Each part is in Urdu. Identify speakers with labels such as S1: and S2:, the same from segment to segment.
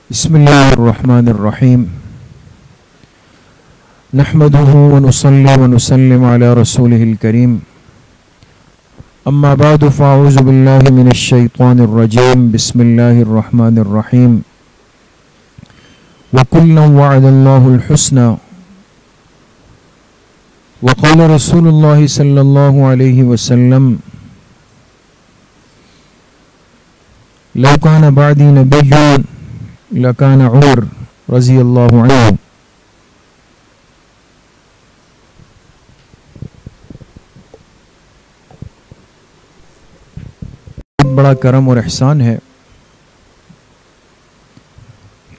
S1: بسم الله الرحمن الرحيم نحمده ونصلي ونسلم على رسوله الكريم أما بعد فأعوذ بالله من الشيطان الرجيم بسم الله الرحمن الرحيم وكلا وعد الله الحسنى وقال رسول الله صلى الله عليه وسلم لو كان بعدي نبي لکان عمر رضی اللہ عنہ۔ بہت بڑا کرم اور احسان ہے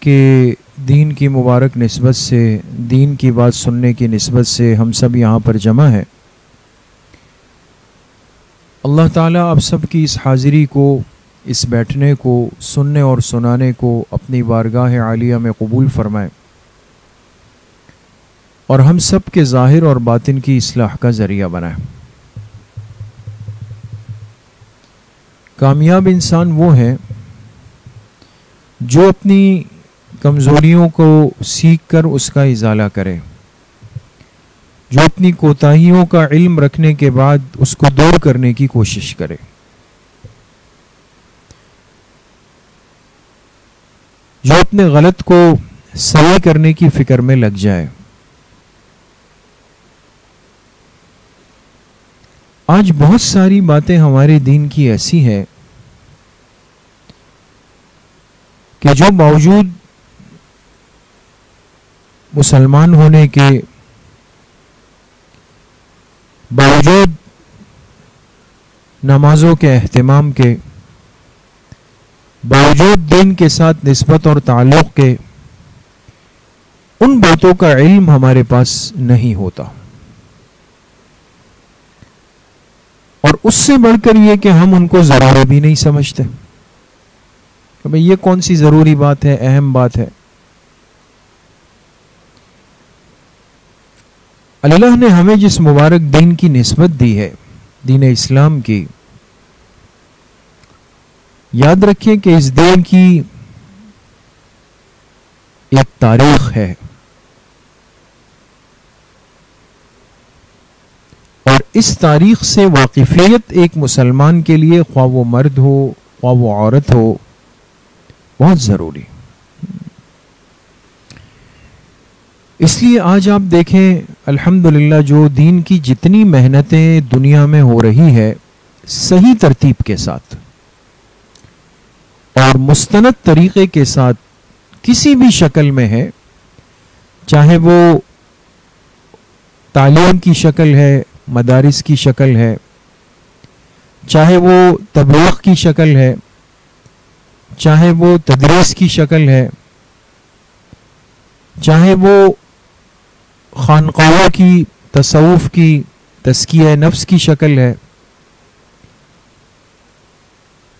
S1: کہ دین کی مبارک نسبت سے، دین کی بات سننے کی نسبت سے ہم سب یہاں پر جمع ہیں۔ اللہ تعالیٰ آپ سب کی اس حاضری کو، اس بیٹھنے کو، سننے اور سنانے کو اپنی بارگاہ عالیہ میں قبول فرمائے اور ہم سب کے ظاہر اور باطن کی اصلاح کا ذریعہ بنائے۔ کامیاب انسان وہ ہے جو اپنی کمزوریوں کو سیکھ کر اس کا ازالہ کرے، جو اپنی کوتاہیوں کا علم رکھنے کے بعد اس کو دور کرنے کی کوشش کرے، جو اپنے غلط کو صحیح کرنے کی فکر میں لگ جائے۔ آج بہت ساری باتیں ہمارے دین کی ایسی ہیں کہ جو باوجود مسلمان ہونے کے، باوجود نمازوں کے اہتمام کے، باوجود دین کے ساتھ نسبت اور تعلق کے، ان باتوں کا علم ہمارے پاس نہیں ہوتا، اور اس سے بڑھ کر یہ کہ ہم ان کو ضروری بھی نہیں سمجھتے کہ بھئی یہ کون سی ضروری بات ہے، اہم بات ہے۔ اللہ نے ہمیں جس مبارک دین کی نسبت دی ہے، دین اسلام کی، یاد رکھیں کہ اس دین کی ایک تاریخ ہے، اور اس تاریخ سے واقفیت ایک مسلمان کے لیے، خواہ وہ مرد ہو خواہ وہ عورت ہو، بہت ضروری۔ اس لیے آج آپ دیکھیں الحمدللہ جو دین کی جتنی محنتیں دنیا میں ہو رہی ہے صحیح ترتیب کے ساتھ اور مستند طریقے کے ساتھ کسی بھی شکل میں ہے، چاہے وہ تعلیم کی شکل ہے، مدارس کی شکل ہے، چاہے وہ تبلیغ کی شکل ہے، چاہے وہ تدریس کی شکل ہے، چاہے وہ خانقاہوں کی، تصوف کی، تزکیہ نفس کی شکل ہے،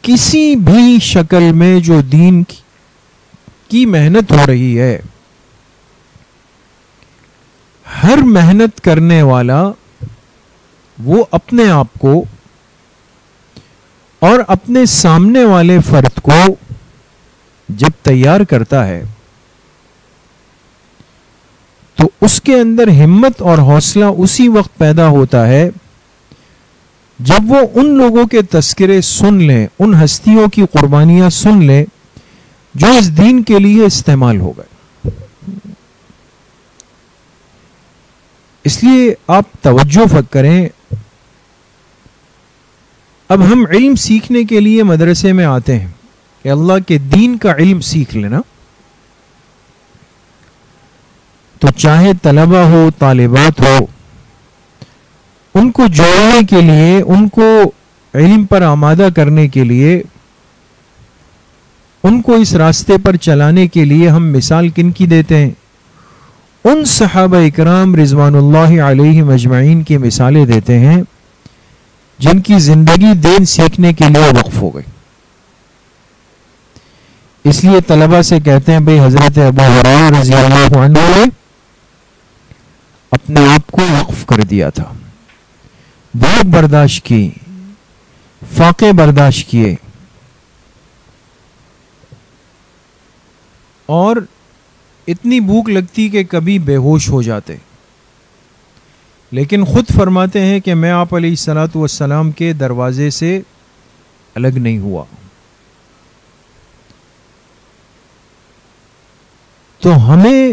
S1: کسی بھی شکل میں جو دین کی محنت ہو رہی ہے، ہر محنت کرنے والا وہ اپنے آپ کو اور اپنے سامنے والے فرد کو جب تیار کرتا ہے تو اس کے اندر ہمت اور حوصلہ اسی وقت پیدا ہوتا ہے جب وہ ان لوگوں کے تذکرے سن لیں، ان ہستیوں کی قربانیاں سن لیں جو اس دین کے لیے استعمال ہو گئے۔ اس لیے آپ توجہ کریں، اب ہم علم سیکھنے کے لیے مدرسے میں آتے ہیں کہ اللہ کے دین کا علم سیکھ لینا، تو چاہے طلبہ ہو، طالبات ہو، ان کو جوڑنے کے لیے، ان کو علم پر آمادہ کرنے کے لیے، ان کو اس راستے پر چلانے کے لیے ہم مثال کن کی دیتے ہیں؟ ان صحابہ اکرام رضوان اللہ علیہم اجمعین کی مثالیں دیتے ہیں جن کی زندگی دین سیکھنے کے لیے وقف ہو گئی۔ اس لیے طلبہ سے کہتے ہیں بھئی حضرت ابو ہریرہ رضی اللہ عنہ نے اپنے آپ کو وقف کر دیا تھا، بھوک برداشت کی، فاقے برداشت کیے، اور اتنی بھوک لگتی کہ کبھی بے ہوش ہو جاتے، لیکن خود فرماتے ہیں کہ میں آپ علیہ الصلاۃ والسلام کے دروازے سے الگ نہیں ہوا۔ تو ہمیں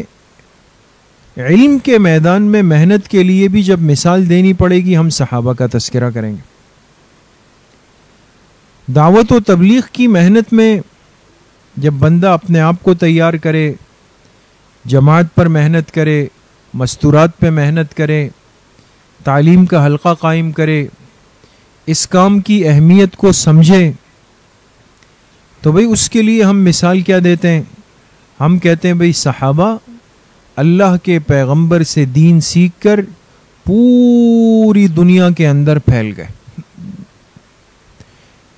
S1: علم کے میدان میں محنت کے لیے بھی جب مثال دینی پڑے گی، ہم صحابہ کا تذکرہ کریں گے۔ دعوت و تبلیغ کی محنت میں جب بندہ اپنے آپ کو تیار کرے، جماعت پر محنت کرے، مستورات پہ محنت کرے، تعلیم کا حلقہ قائم کرے، اس کام کی اہمیت کو سمجھے، تو بھئی اس کے لیے ہم مثال کیا دیتے ہیں؟ ہم کہتے ہیں بھئی صحابہ اللہ کے پیغمبر سے دین سیکھ کر پوری دنیا کے اندر پھیل گئے،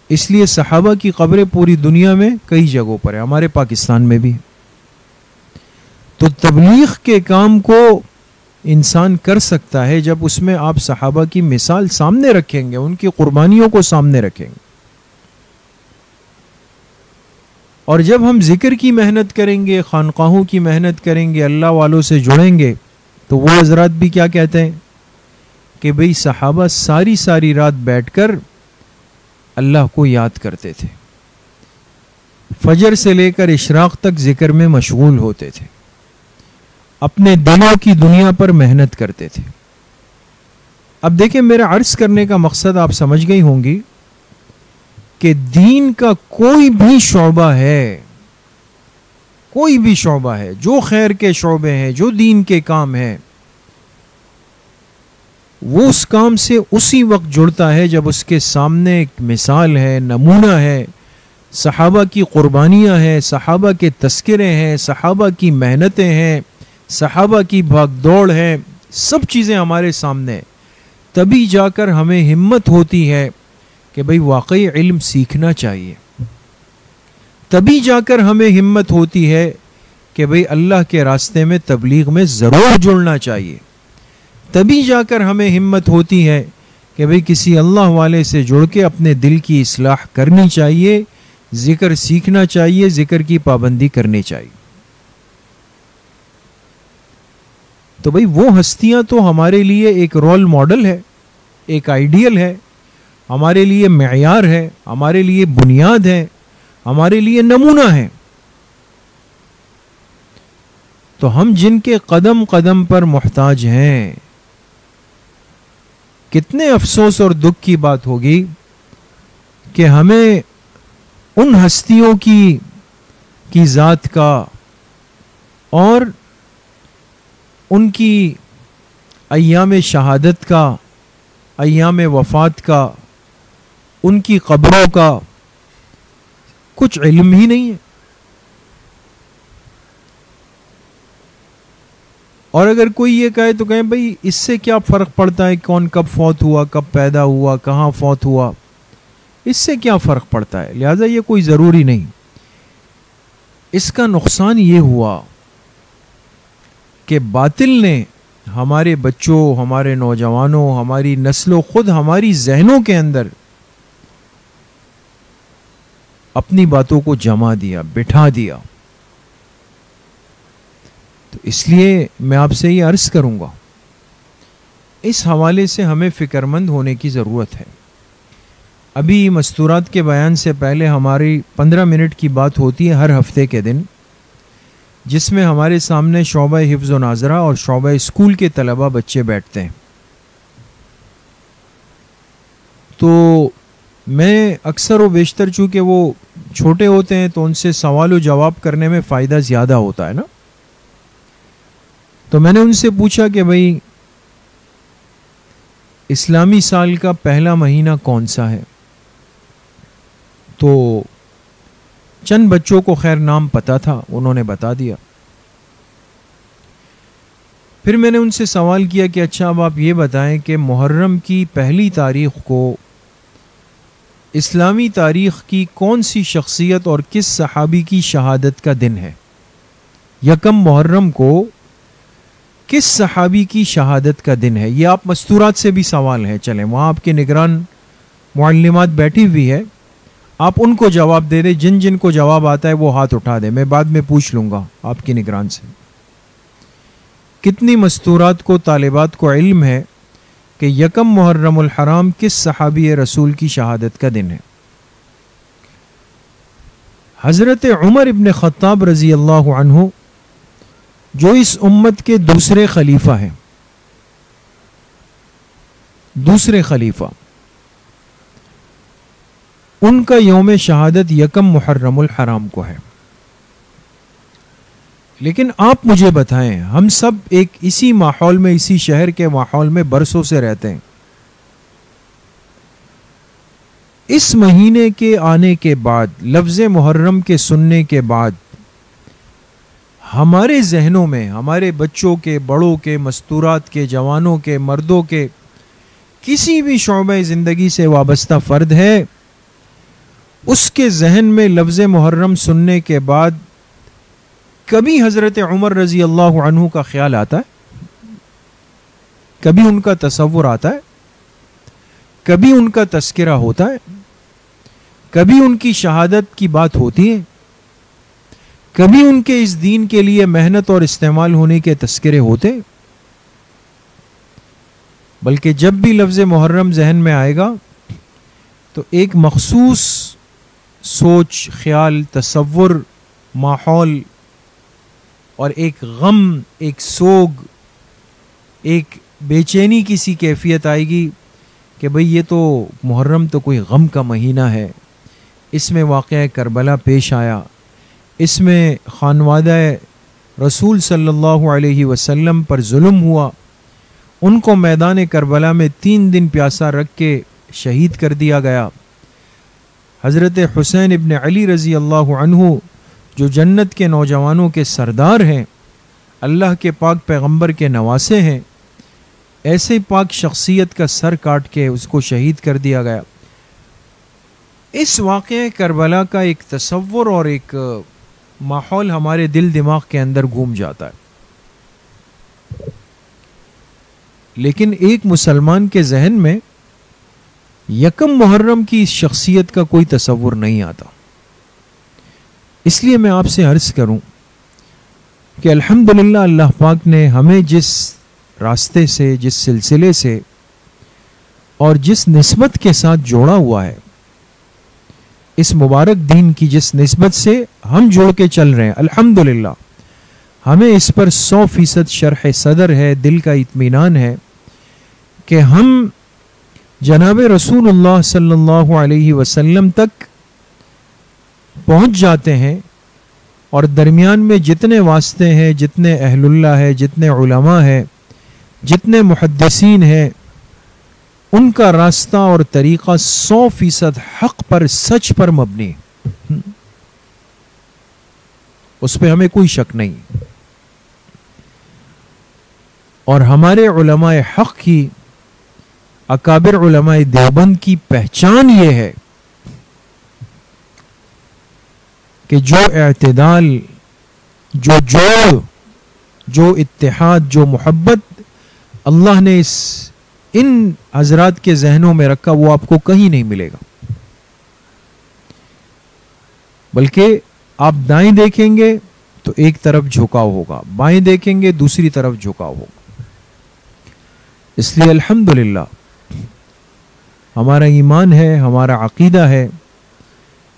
S1: اس لیے صحابہ کی قبریں پوری دنیا میں کئی جگہوں پر ہے، ہمارے پاکستان میں بھی۔ تو تبلیغ کے کام کو انسان کر سکتا ہے جب اس میں آپ صحابہ کی مثال سامنے رکھیں گے، ان کی قربانیوں کو سامنے رکھیں گے۔ اور جب ہم ذکر کی محنت کریں گے، خانقاہوں کی محنت کریں گے، اللہ والوں سے جڑیں گے، تو وہ حضرات بھی کیا کہتے ہیں کہ بھئی صحابہ ساری ساری رات بیٹھ کر اللہ کو یاد کرتے تھے، فجر سے لے کر اشراق تک ذکر میں مشغول ہوتے تھے، اپنے دلوں کی دنیا پر محنت کرتے تھے۔ اب دیکھیں، میرا عرض کرنے کا مقصد آپ سمجھ گئی ہوں گی کہ دین کا کوئی بھی شعبہ ہے، کوئی بھی شعبہ ہے، جو خیر کے شعبے ہیں، جو دین کے کام ہیں، وہ اس کام سے اسی وقت جڑتا ہے جب اس کے سامنے ایک مثال ہے، نمونہ ہے، صحابہ کی قربانیاں ہیں، صحابہ کے تذکرے ہیں، صحابہ کی محنتیں ہیں، صحابہ کی بھاگ دوڑ ہے، سب چیزیں ہمارے سامنے، تبھی جا کر ہمیں ہمت ہوتی ہے کہ بھئی واقعی علم سیکھنا چاہیے، تبھی جا کر ہمیں ہمت ہوتی ہے کہ بھئی اللہ کے راستے میں تبلیغ میں ضرور جڑنا چاہیے، تبھی جا کر ہمیں ہمت ہوتی ہے کہ بھئی کسی اللہ والے سے جڑ کے اپنے دل کی اصلاح کرنی چاہیے، ذکر سیکھنا چاہیے، ذکر کی پابندی کرنی چاہیے۔ تو بھئی وہ ہستیاں تو ہمارے لیے ایک رول ماڈل ہے، ایک آئیڈیل ہے، ہمارے لیے معیار ہے، ہمارے لیے بنیاد ہے، ہمارے لیے نمونہ ہے۔ تو ہم جن کے قدم قدم پر محتاج ہیں، کتنے افسوس اور دکھ کی بات ہوگی کہ ہمیں ان ہستیوں کی ذات کا اور ان کی ایام شہادت کا، ایام وفات کا، ان کی قبروں کا کچھ علم ہی نہیں ہے۔ اور اگر کوئی یہ کہے تو کہیں بھئی اس سے کیا فرق پڑتا ہے کون کب فوت ہوا، کب پیدا ہوا، کہاں فوت ہوا، اس سے کیا فرق پڑتا ہے، لہذا یہ کوئی ضروری نہیں۔ اس کا نقصان یہ ہوا کہ باطل نے ہمارے بچوں، ہمارے نوجوانوں، ہماری نسلوں، خود ہماری ذہنوں کے اندر اپنی باتوں کو جما دیا، بٹھا دیا۔ تو اس لیے میں آپ سے یہ عرض کروں گا، اس حوالے سے ہمیں فکرمند ہونے کی ضرورت ہے۔ ابھی مستورات کے بیان سے پہلے ہماری 15 منٹ کی بات ہوتی ہے ہر ہفتے کے دن، جس میں ہمارے سامنے شعبہ حفظ و ناظرہ اور شعبہ اسکول کے طلبہ بچے بیٹھتے ہیں۔ تو میں اکثر و بیشتر چونکہ وہ چھوٹے ہوتے ہیں تو ان سے سوال و جواب کرنے میں فائدہ زیادہ ہوتا ہے نا، تو میں نے ان سے پوچھا کہ بھئی اسلامی سال کا پہلا مہینہ کون سا ہے؟ تو چند بچوں کو خیر نام پتا تھا، انہوں نے بتا دیا۔ پھر میں نے ان سے سوال کیا کہ اچھا اب آپ یہ بتائیں کہ محرم کی پہلی تاریخ کو اسلامی تاریخ کی کون سی شخصیت اور کس صحابی کی شہادت کا دن ہے؟ یکم محرم کو کس صحابی کی شہادت کا دن ہے؟ یہ آپ مستورات سے بھی سوال ہے، چلیں وہاں آپ کے نگران معلمات بیٹھی ہوئی ہے، آپ ان کو جواب دے دیں، جن جن کو جواب آتا ہے وہ ہاتھ اٹھا دیں، میں بعد میں پوچھ لوں گا آپ کی نگران سے۔ کتنی مستورات کو، طالبات کو علم ہے کہ یکم محرم الحرام کس صحابی رسول کی شہادت کا دن ہے؟ حضرت عمر ابن خطاب رضی اللہ عنہ جو اس امت کے دوسرے خلیفہ ہیں، دوسرے خلیفہ، ان کا یوم شہادت یکم محرم الحرام کو ہے۔ لیکن آپ مجھے بتائیں، ہم سب ایک اسی ماحول میں، اسی شہر کے ماحول میں برسوں سے رہتے ہیں، اس مہینے کے آنے کے بعد، لفظ محرم کے سننے کے بعد، ہمارے ذہنوں میں، ہمارے بچوں کے، بڑوں کے، مستورات کے، جوانوں کے، مردوں کے، کسی بھی شعبہ زندگی سے وابستہ فرد ہے، اس کے ذہن میں لفظ محرم سننے کے بعد کبھی حضرت عمر رضی اللہ عنہ کا خیال آتا ہے؟ کبھی ان کا تصور آتا ہے؟ کبھی ان کا تذکرہ ہوتا ہے؟ کبھی ان کی شہادت کی بات ہوتی ہے؟ کبھی ان کے اس دین کے لیے محنت اور استعمال ہونے کے تذکرے ہوتے؟ بلکہ جب بھی لفظ محرم ذہن میں آئے گا تو ایک مخصوص سوچ، خیال، تصور، ماحول اور ایک غم، ایک سوگ، ایک بے چینی کی سی کیفیت آئے گی کہ بھئی یہ تو محرم تو کوئی غم کا مہینہ ہے، اس میں واقعہ کربلا پیش آیا، اس میں خانوادہ رسول صلی اللہ علیہ وسلم پر ظلم ہوا، ان کو میدان کربلا میں 3 دن پیاسا رکھ کے شہید کر دیا گیا۔ حضرت حسین ابن علی رضی اللہ عنہ جو جنت کے نوجوانوں کے سردار ہیں، اللہ کے پاک پیغمبر کے نواسے ہیں، ایسے پاک شخصیت کا سر کاٹ کے اس کو شہید کر دیا گیا۔ اس واقعہ کربلا کا ایک تصور اور ایک ماحول ہمارے دل دماغ کے اندر گھوم جاتا ہے، لیکن ایک مسلمان کے ذہن میں یکم محرم کی اس شخصیت کا کوئی تصور نہیں آتا۔ اس لیے میں آپ سے عرض کروں کہ الحمدللہ اللہ پاک نے ہمیں جس راستے سے، جس سلسلے سے اور جس نسبت کے ساتھ جوڑا ہوا ہے، اس مبارک دین کی جس نسبت سے ہم جوڑ کے چل رہے ہیں، الحمدللہ ہمیں اس پر 100% شرح صدر ہے، دل کا اطمینان ہے کہ ہم جناب رسول اللہ صلی اللہ علیہ وسلم تک پہنچ جاتے ہیں، اور درمیان میں جتنے واسطے ہیں، جتنے اہل اللہ ہے، جتنے علماء ہیں، جتنے محدثین ہیں، ان کا راستہ اور طریقہ 100% حق پر، سچ پر مبنی، اس پہ ہمیں کوئی شک نہیں۔ اور ہمارے علماء حق کی، اکابر علماء دیوبند کی پہچان یہ ہے کہ جو اعتدال، جو جوڑ، جو اتحاد، جو محبت اللہ نے ان حضرات کے ذہنوں میں رکھا، وہ آپ کو کہیں نہیں ملے گا۔ بلکہ آپ دائیں دیکھیں گے تو ایک طرف جھکاؤ ہوگا، بائیں دیکھیں گے دوسری طرف جھکاؤ ہوگا۔ اس لیے الحمدللہ ہمارا ایمان ہے، ہمارا عقیدہ ہے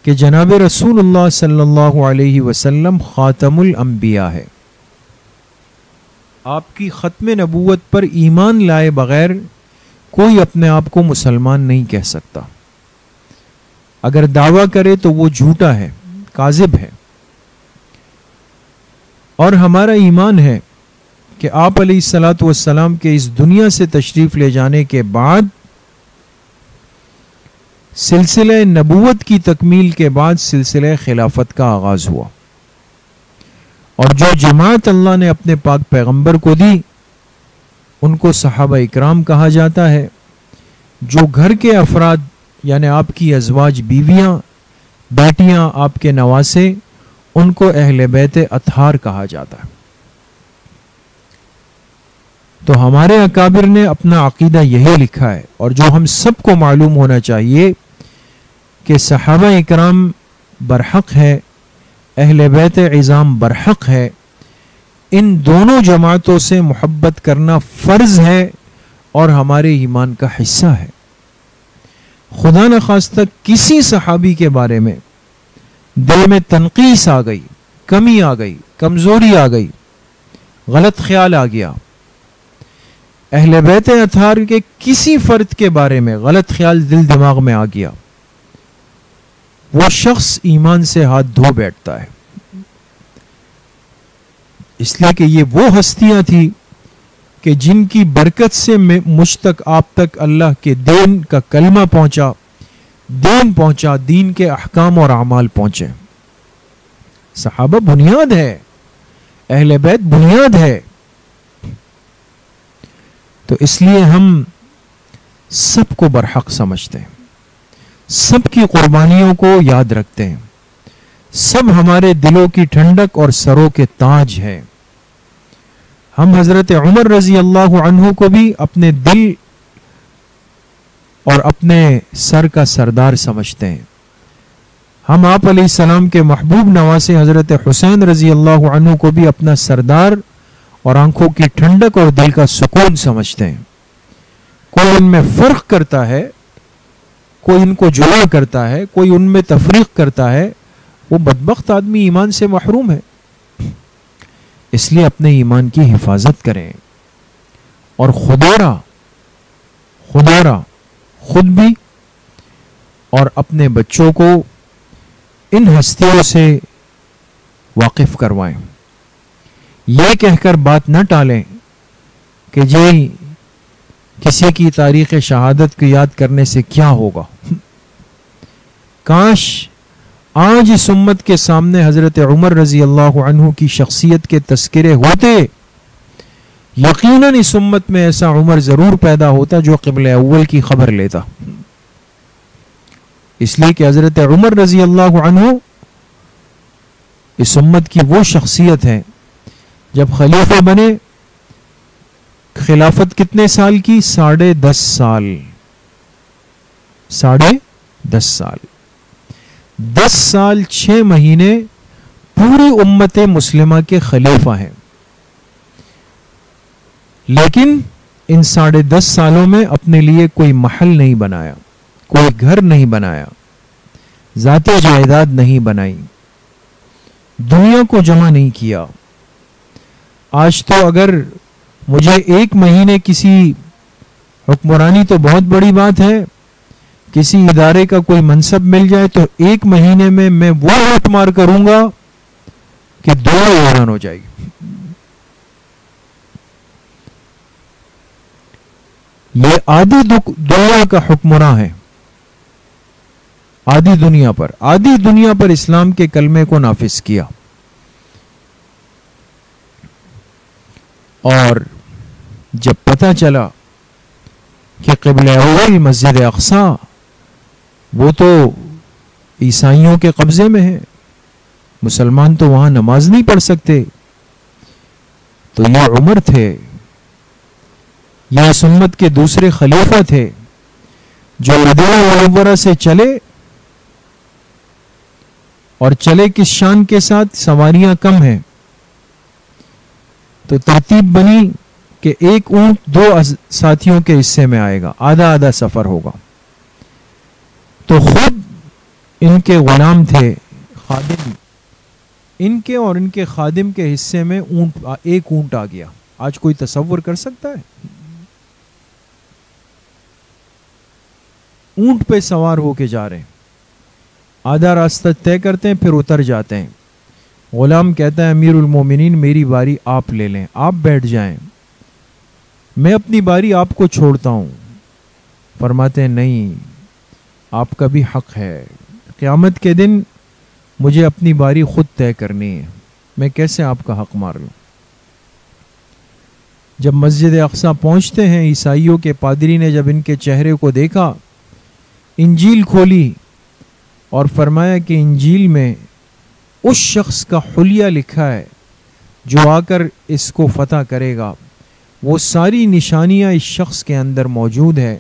S1: کہ جناب رسول اللہ صلی اللہ علیہ وسلم خاتم الانبیاء ہے۔ آپ کی ختم نبوت پر ایمان لائے بغیر کوئی اپنے آپ کو مسلمان نہیں کہہ سکتا۔ اگر دعویٰ کرے تو وہ جھوٹا ہے، کاذب ہے۔ اور ہمارا ایمان ہے کہ آپ علیہ الصلاۃ والسلام کے اس دنیا سے تشریف لے جانے کے بعد سلسلہ نبوت کی تکمیل کے بعد سلسلہ خلافت کا آغاز ہوا، اور جو جماعت اللہ نے اپنے پاک پیغمبر کو دی ان کو صحابہ اکرام کہا جاتا ہے۔ جو گھر کے افراد یعنی آپ کی ازواج، بیویاں، بیٹیاں، آپ کے نواسے، ان کو اہل بیت اطہار کہا جاتا ہے۔ تو ہمارے اکابر نے اپنا عقیدہ یہی لکھا ہے، اور جو ہم سب کو معلوم ہونا چاہیے کہ صحابہ اکرام برحق ہے، اہل بیت عظام برحق ہے، ان دونوں جماعتوں سے محبت کرنا فرض ہے اور ہمارے ایمان کا حصہ ہے۔ خدا نخواستہ کسی صحابی کے بارے میں دل میں تنقیص آ گئی، کمی آ گئی، کمزوری آ گئی، غلط خیال آ گیا، اہل بیت اطہار کے کسی فرد کے بارے میں غلط خیال دل دماغ میں آ گیا، وہ شخص ایمان سے ہاتھ دھو بیٹھتا ہے۔ اس لیے کہ یہ وہ ہستیاں تھیں کہ جن کی برکت سے مجھ تک، آپ تک اللہ کے دین کا کلمہ پہنچا، دین پہنچا، دین کے احکام اور اعمال پہنچے۔ صحابہ بنیاد ہے، اہل بیت بنیاد ہے۔ تو اس لیے ہم سب کو برحق سمجھتے ہیں، سب کی قربانیوں کو یاد رکھتے ہیں، سب ہمارے دلوں کی ٹھنڈک اور سروں کے تاج ہے۔ ہم حضرت عمر رضی اللہ عنہ کو بھی اپنے دل اور اپنے سر کا سردار سمجھتے ہیں۔ ہم آپ علیہ السلام کے محبوب نواسے حضرت حسین رضی اللہ عنہ کو بھی اپنا سردار اور آنکھوں کی ٹھنڈک اور دل کا سکون سمجھتے ہیں۔ کوئی ان میں فرق کرتا ہے، کوئی ان کو جدا کرتا ہے، کوئی ان میں تفریق کرتا ہے، وہ بدبخت آدمی ایمان سے محروم ہے۔ اس لیے اپنے ایمان کی حفاظت کریں اور خدا را خود بھی اور اپنے بچوں کو ان ہستیوں سے واقف کروائیں۔ یہ کہہ کر بات نہ ٹالیں کہ جی کسی کی تاریخ شہادت کو یاد کرنے سے کیا ہوگا۔ کاش آج اس امت کے سامنے حضرت عمر رضی اللہ عنہ کی شخصیت کے تذکرے ہوتے، یقیناً اس امت میں ایسا عمر ضرور پیدا ہوتا جو قبل اول کی خبر لیتا۔ اس لیے کہ حضرت عمر رضی اللہ عنہ اس امت کی وہ شخصیت ہے، جب خلیفہ بنے خلافت کتنے سال کی؟ 10.5 سال، 10.5 سال، 10 سال 6 مہینے پوری امت مسلمہ کے خلیفہ ہیں، لیکن ان 10.5 سالوں میں اپنے لیے کوئی محل نہیں بنایا، کوئی گھر نہیں بنایا، ذاتی جائیداد نہیں بنائی، دنیا کو جمع نہیں کیا۔ آج تو اگر مجھے 1 مہینے کسی حکمرانی تو بہت بڑی بات ہے، کسی ادارے کا کوئی منصب مل جائے تو 1 مہینے میں وہ لوٹ مار کروں گا کہ دنیا ویران ہو جائے گی۔ یہ آدھی دنیا کا حکمراں ہے، آدھی دنیا پر اسلام کے کلمے کو نافذ کیا، اور جب پتہ چلا کہ قبلہ اول مسجد اقصی وہ تو عیسائیوں کے قبضے میں ہے، مسلمان تو وہاں نماز نہیں پڑھ سکتے، تو یہ عمر تھے، یہ اس امت کے دوسرے خلیفہ تھے جو مدینہ منورہ سے چلے، اور چلے کس شان کے ساتھ؟ سواریاں کم ہیں، تو ترتیب بنی کہ 1 اونٹ 2 ساتھیوں کے حصے میں آئے گا، آدھا سفر ہوگا۔ تو خود ان کے غلام تھے، خادم، ان کے اور ان کے خادم کے حصے میں 1 اونٹ آ گیا۔ آج کوئی تصور کر سکتا ہے؟ اونٹ پہ سوار ہو کے جا رہے ہیں، آدھا راستہ طے کرتے ہیں، پھر اتر جاتے ہیں۔ غلام کہتا ہے امیر المومنین میری باری آپ لے لیں، آپ بیٹھ جائیں، میں اپنی باری آپ کو چھوڑتا ہوں۔ فرماتے ہیں نہیں، آپ کا بھی حق ہے، قیامت کے دن مجھے اپنی باری خود طے کرنی ہے، میں کیسے آپ کا حق مار لوں۔ جب مسجد اقصی پہنچتے ہیں، عیسائیوں کے پادری نے جب ان کے چہرے کو دیکھا، انجیل کھولی اور فرمایا کہ انجیل میں اس شخص کا حلیہ لکھا ہے جو آ کر اس کو فتح کرے گا، وہ ساری نشانیاں اس شخص کے اندر موجود ہے،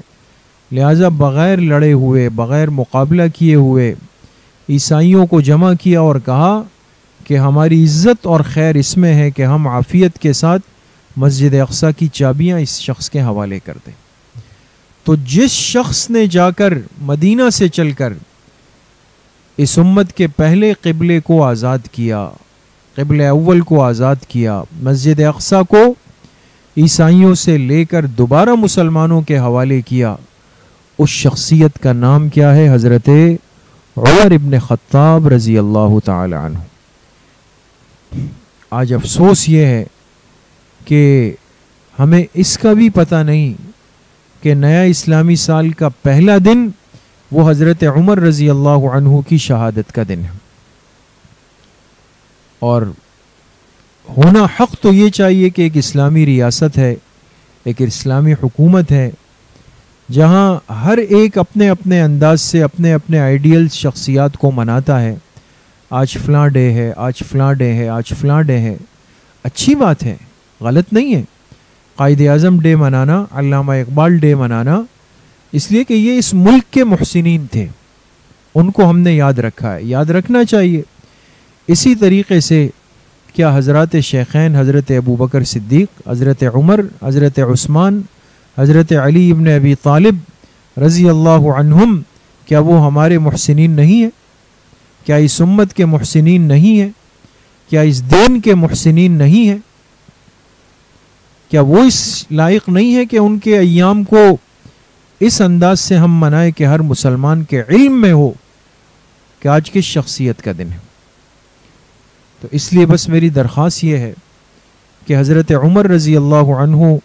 S1: لہٰذا بغیر لڑے ہوئے، بغیر مقابلہ کیے ہوئے عیسائیوں کو جمع کیا اور کہا کہ ہماری عزت اور خیر اس میں ہے کہ ہم عافیت کے ساتھ مسجد اقصیٰ کی چابیاں اس شخص کے حوالے کر دیں۔ تو جس شخص نے جا کر مدینہ سے چل کر اس امت کے پہلے قبلے کو آزاد کیا، قبلہ اول کو آزاد کیا، مسجد اقصیٰ کو عیسائیوں سے لے کر دوبارہ مسلمانوں کے حوالے کیا، اس شخصیت کا نام کیا ہے؟ حضرت عمر ابن خطاب رضی اللہ تعالی عنہ۔ آج افسوس یہ ہے کہ ہمیں اس کا بھی پتہ نہیں کہ نیا اسلامی سال کا پہلا دن وہ حضرت عمر رضی اللہ عنہ کی شہادت کا دن ہے، اور ہونا حق تو یہ چاہیے کہ ایک اسلامی ریاست ہے، ایک اسلامی حکومت ہے، جہاں ہر ایک اپنے اپنے انداز سے اپنے اپنے آئیڈیل شخصیات کو مناتا ہے۔ آج فلاں ڈے ہے، آج فلاں ڈے ہے، آج فلاں ڈے ہے، اچھی بات ہے، غلط نہیں ہے۔ قائد اعظم ڈے منانا، علامہ اقبال ڈے منانا، اس لیے کہ یہ اس ملک کے محسنین تھے، ان کو ہم نے یاد رکھا ہے، یاد رکھنا چاہیے۔ اسی طریقے سے کیا حضرات شیخین حضرت ابوبکر صدیق، حضرت عمر، حضرت عثمان، حضرت علی ابن ابی طالب رضی اللہ عنہم، کیا وہ ہمارے محسنین نہیں ہیں؟ کیا اس امت کے محسنین نہیں ہیں؟ کیا اس دین کے محسنین نہیں ہیں؟ کیا وہ اس لائق نہیں ہے کہ ان کے ایام کو اس انداز سے ہم منائیں کہ ہر مسلمان کے علم میں ہو کہ آج کس شخصیت کا دن ہے؟ تو اس لیے بس میری درخواست یہ ہے کہ حضرت عمر رضی اللہ عنہ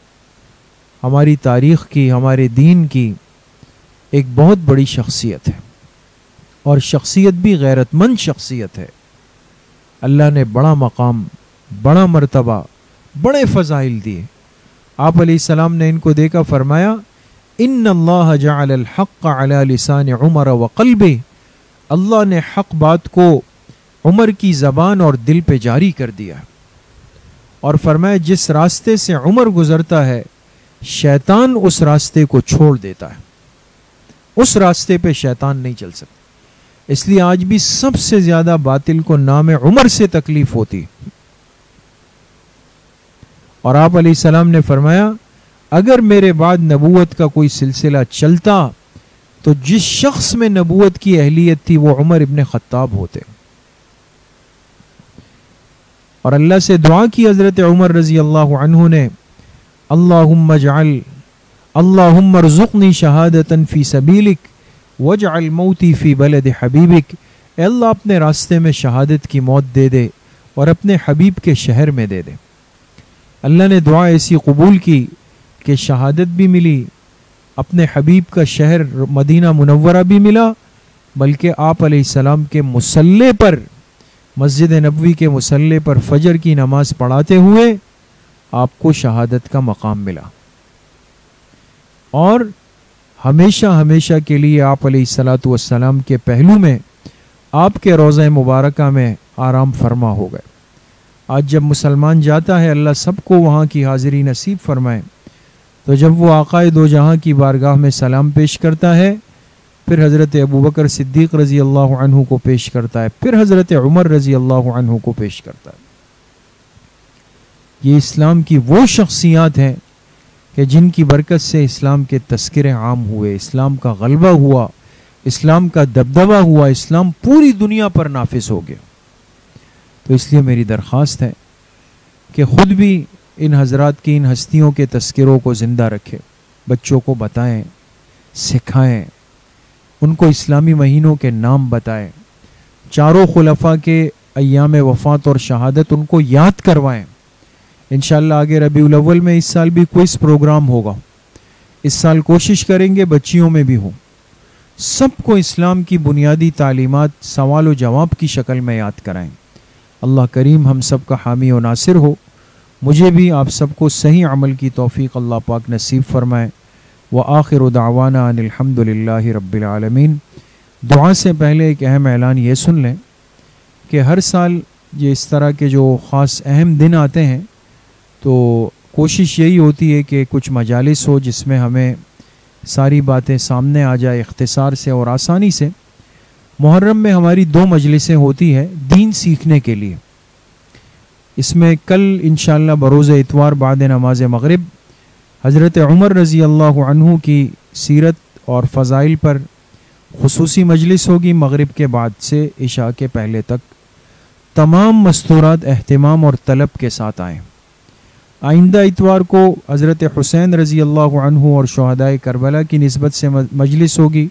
S1: ہماری تاریخ کی، ہمارے دین کی ایک بہت بڑی شخصیت ہے، اور شخصیت بھی غیرت مند شخصیت ہے۔ اللہ نے بڑا مقام، بڑا مرتبہ، بڑے فضائل دیے۔ آپ علیہ السلام نے ان کو دیکھا، فرمایا ان اللہ جعل الحق علی لسان عمر وقلبہ، اللہ نے حق بات کو عمر کی زبان اور دل پہ جاری کر دیا، اور فرمایا جس راستے سے عمر گزرتا ہے شیطان اس راستے کو چھوڑ دیتا ہے، اس راستے پہ شیطان نہیں چل سکتا۔ اس لیے آج بھی سب سے زیادہ باطل کو نام عمر سے تکلیف ہوتی، اور آپ علیہ السلام نے فرمایا اگر میرے بعد نبوت کا کوئی سلسلہ چلتا تو جس شخص میں نبوت کی اہلیت تھی وہ عمر ابن خطاب ہوتے، اور اللہ سے دعا کی حضرت عمر رضی اللہ عنہ نے، اللہم ارزقنی شہادتا فی سبیلک واجعل موتی فی بلد حبیبک، اے اللہ اپنے راستے میں شہادت کی موت دے دے اور اپنے حبیب کے شہر میں دے دے۔ اللہ نے دعا ایسی قبول کی کہ شہادت بھی ملی، اپنے حبیب کا شہر مدینہ منورہ بھی ملا، بلکہ آپ علیہ السلام کے مصلی پر، مسجد نبوی کے مصلی پر فجر کی نماز پڑھاتے ہوئے آپ کو شہادت کا مقام ملا، اور ہمیشہ ہمیشہ کے لیے آپ علیہ السلام کے پہلو میں، آپ کے روضہ مبارکہ میں آرام فرما ہو گئے۔ آج جب مسلمان جاتا ہے، اللہ سب کو وہاں کی حاضری نصیب فرمائے، تو جب وہ آقائے دو جہاں کی بارگاہ میں سلام پیش کرتا ہے، پھر حضرت ابوبکر صدیق رضی اللہ عنہ کو پیش کرتا ہے، پھر حضرت عمر رضی اللہ عنہ کو پیش کرتا ہے۔ یہ اسلام کی وہ شخصیات ہیں کہ جن کی برکت سے اسلام کے تذکرے عام ہوئے، اسلام کا غلبہ ہوا، اسلام کا دبدبہ ہوا، اسلام پوری دنیا پر نافذ ہو گیا۔ تو اس لیے میری درخواست ہے کہ خود بھی ان حضرات کی، ان ہستیوں کے تذکروں کو زندہ رکھے، بچوں کو بتائیں، سکھائیں، ان کو اسلامی مہینوں کے نام بتائیں، چاروں خلفاء کے ایام وفات اور شہادت ان کو یاد کروائیں۔ انشاءاللہ آگے ربیع الاول میں اس سال بھی کوئز پروگرام ہوگا، اس سال کوشش کریں گے بچیوں میں بھی ہوں، سب کو اسلام کی بنیادی تعلیمات سوال و جواب کی شکل میں یاد کرائیں۔ اللہ کریم ہم سب کا حامی و ناصر ہو، مجھے بھی آپ سب کو صحیح عمل کی توفیق اللہ پاک نصیب فرمائے۔ وآخر دعوانا ان الحمد للہ رب العالمین۔ دعا سے پہلے ایک اہم اعلان یہ سن لیں کہ ہر سال یہ اس طرح کے جو خاص اہم دن آتے ہیں تو کوشش یہی ہوتی ہے کہ کچھ مجالس ہو جس میں ہمیں ساری باتیں سامنے آ جائے اختصار سے اور آسانی سے. محرم میں ہماری 2 مجلسیں ہوتی ہیں دین سیکھنے کے لیے. اس میں کل انشاءاللہ بروز اتوار بعد نماز مغرب حضرت عمر رضی اللہ عنہ کی سیرت اور فضائل پر خصوصی مجلس ہوگی. مغرب کے بعد سے عشاء کے پہلے تک تمام مستورات اہتمام اور طلب کے ساتھ آئیں. آئندہ اتوار کو حضرت حسین رضی اللہ عنہ اور شہدائے کربلا کی نسبت سے مجلس ہوگی.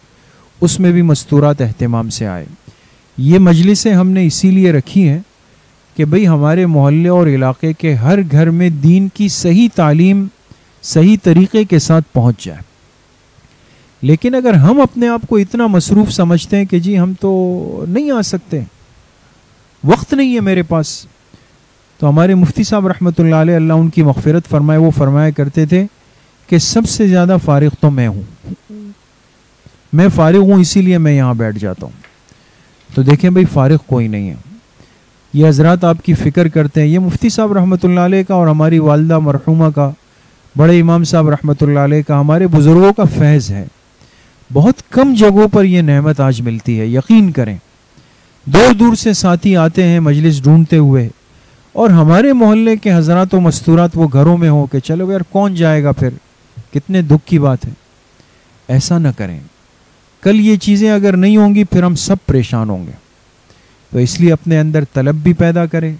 S1: اس میں بھی مستورات اہتمام سے آئے. یہ مجلسیں ہم نے اسی لیے رکھی ہیں کہ بھئی ہمارے محلے اور علاقے کے ہر گھر میں دین کی صحیح تعلیم صحیح طریقے کے ساتھ پہنچ جائے. لیکن اگر ہم اپنے آپ کو اتنا مصروف سمجھتے ہیں کہ جی ہم تو نہیں آ سکتے, وقت نہیں ہے میرے پاس, تو ہمارے مفتی صاحب رحمۃ اللہ علیہ اللہ ان کی مغفرت فرمائے, وہ فرمایا کرتے تھے کہ سب سے زیادہ فارغ تو میں ہوں, میں فارغ ہوں اسی لیے میں یہاں بیٹھ جاتا ہوں. تو دیکھیں بھئی فارغ کوئی نہیں ہے. یہ حضرات آپ کی فکر کرتے ہیں. یہ مفتی صاحب رحمۃ اللہ علیہ کا اور ہماری والدہ مرحومہ کا, بڑے امام صاحب رحمۃ اللہ علیہ کا, ہمارے بزرگوں کا فیض ہے. بہت کم جگہوں پر یہ نعمت آج ملتی ہے. یقین کریں دور دور سے ساتھی آتے ہیں مجلس ڈھونڈتے ہوئے, اور ہمارے محلے کے حضرات و مستورات وہ گھروں میں ہوں کہ چلو یار کون جائے گا, پھر کتنے دکھ کی بات ہے. ایسا نہ کریں. کل یہ چیزیں اگر نہیں ہوں گی پھر ہم سب پریشان ہوں گے. تو اس لیے اپنے اندر طلب بھی پیدا کریں,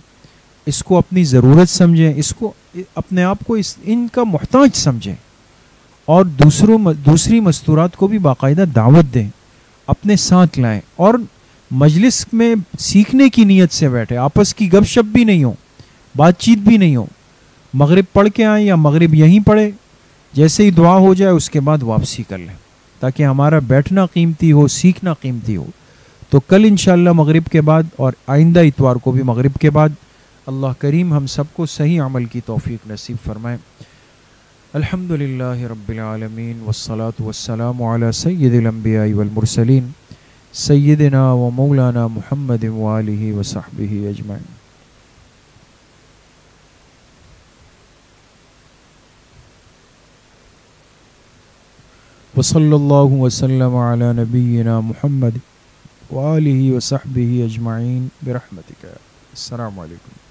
S1: اس کو اپنی ضرورت سمجھیں, اس کو اپنے آپ کو ان کا محتاج سمجھیں, اور دوسری مستورات کو بھی باقاعدہ دعوت دیں, اپنے ساتھ لائیں, اور مجلس میں سیکھنے کی نیت سے بیٹھے. آپس کی گپ شپ بھی نہیں ہو, بات چیت بھی نہیں ہو. مغرب پڑھ کے آئیں یا مغرب یہیں پڑھے, جیسے ہی دعا ہو جائے اس کے بعد واپسی کر لیں, تاکہ ہمارا بیٹھنا قیمتی ہو, سیکھنا قیمتی ہو. تو کل انشاءاللہ مغرب کے بعد اور آئندہ اتوار کو بھی مغرب کے بعد اللہ کریم ہم سب کو صحیح عمل کی توفیق نصیب فرمائے. الحمدللہ رب العالمین والصلاة والسلام علی سید الانبیاء والمرسلین سیدنا و مولانا محمد وآلہ وصحبہ اجمعین. وصلی اللہ وسلم علی نبینا محمد وآلہ وصحبہ اجمعین برحمتک. السلام علیکم.